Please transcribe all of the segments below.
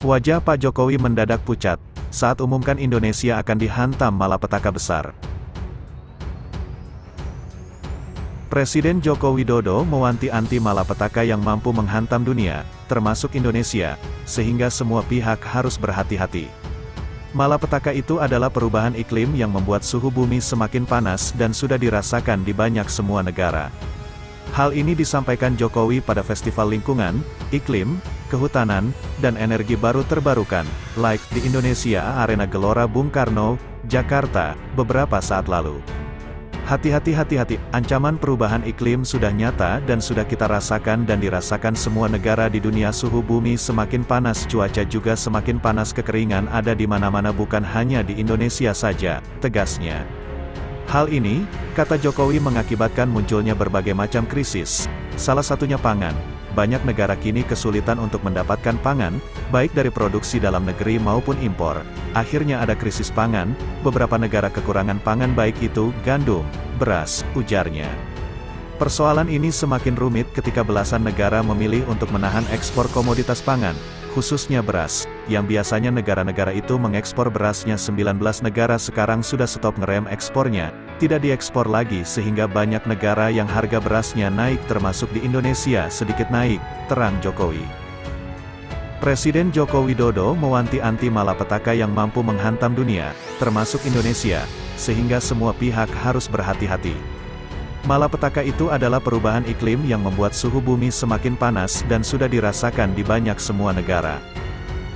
Wajah Pak Jokowi mendadak pucat saat umumkan Indonesia akan dihantam malapetaka besar. Presiden Joko Widodo mewanti-anti malapetaka yang mampu menghantam dunia, termasuk Indonesia, sehingga semua pihak harus berhati-hati. Malapetaka itu adalah perubahan iklim yang membuat suhu bumi semakin panas dan sudah dirasakan di banyak semua negara. Hal ini disampaikan Jokowi pada Festival Lingkungan, Iklim, Kehutanan, dan Energi Baru Terbarukan, LIKE di Indonesia Arena Gelora Bung Karno, Jakarta, beberapa saat lalu. Hati-hati, ancaman perubahan iklim sudah nyata dan sudah kita rasakan dan dirasakan semua negara di dunia. Suhu bumi semakin panas, cuaca juga semakin panas, kekeringan ada di mana-mana bukan hanya di Indonesia saja, tegasnya. Hal ini, kata Jokowi, mengakibatkan munculnya berbagai macam krisis, salah satunya pangan. Banyak negara kini kesulitan untuk mendapatkan pangan, baik dari produksi dalam negeri maupun impor. Akhirnya ada krisis pangan, beberapa negara kekurangan pangan baik itu gandum, beras, ujarnya. Persoalan ini semakin rumit ketika belasan negara memilih untuk menahan ekspor komoditas pangan, khususnya beras, yang biasanya negara-negara itu mengekspor berasnya. 19 negara sekarang sudah stop ngerem ekspornya, tidak diekspor lagi, sehingga banyak negara yang harga berasnya naik termasuk di Indonesia sedikit naik, terang Jokowi. Presiden Joko Widodo mewanti-anti malapetaka yang mampu menghantam dunia, termasuk Indonesia, sehingga semua pihak harus berhati-hati. Malapetaka itu adalah perubahan iklim yang membuat suhu bumi semakin panas dan sudah dirasakan di banyak semua negara.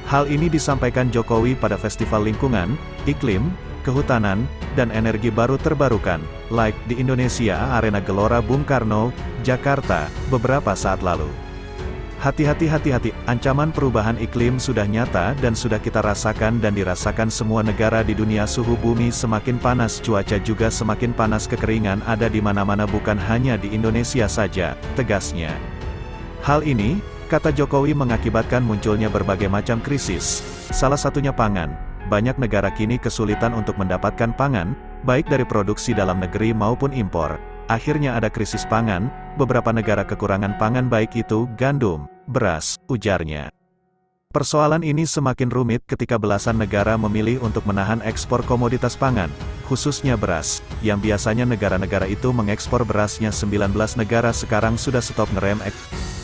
Hal ini disampaikan Jokowi pada Festival Lingkungan, Iklim, Kehutanan, dan Energi Baru Terbarukan, LIKE di Indonesia Arena Gelora Bung Karno, Jakarta, beberapa saat lalu. Hati-hati, ancaman perubahan iklim sudah nyata dan sudah kita rasakan dan dirasakan semua negara di dunia. Suhu bumi semakin panas, cuaca juga semakin panas, kekeringan ada di mana-mana bukan hanya di Indonesia saja, tegasnya. Hal ini, kata Jokowi, mengakibatkan munculnya berbagai macam krisis, salah satunya pangan. Banyak negara kini kesulitan untuk mendapatkan pangan, baik dari produksi dalam negeri maupun impor. Akhirnya ada krisis pangan, beberapa negara kekurangan pangan baik itu gandum, beras, ujarnya. Persoalan ini semakin rumit ketika belasan negara memilih untuk menahan ekspor komoditas pangan, khususnya beras, yang biasanya negara-negara itu mengekspor berasnya. 19 negara sekarang sudah stop ngerem ekspor.